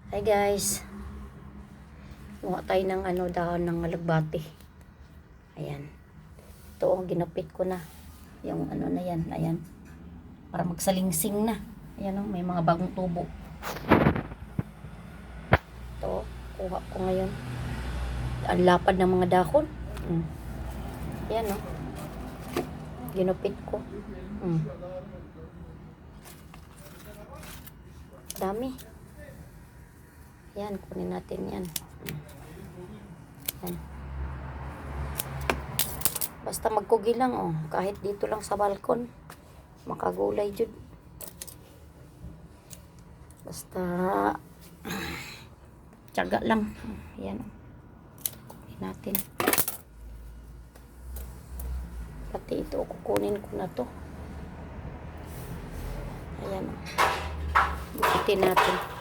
Hi guys. Kuha tayo ng dahon ng alagbati. Ayan. Ito ginapit ko na. Yung na yan. Ayan. Para magsalingsing na. Ayan may mga bagong tubo. Ito. Kuha ko ngayon. Ang lapad ng mga dahon. Ayan ginapit ko. Dami. Yan, kunin natin yan. Yan. Basta magkugi lang, kahit dito lang sa balkon. Makagulay jud. Basta tiyaga lang. Yan. Kunin natin. Pati ito, kukunin ko na to. Ayan. Bukitin natin.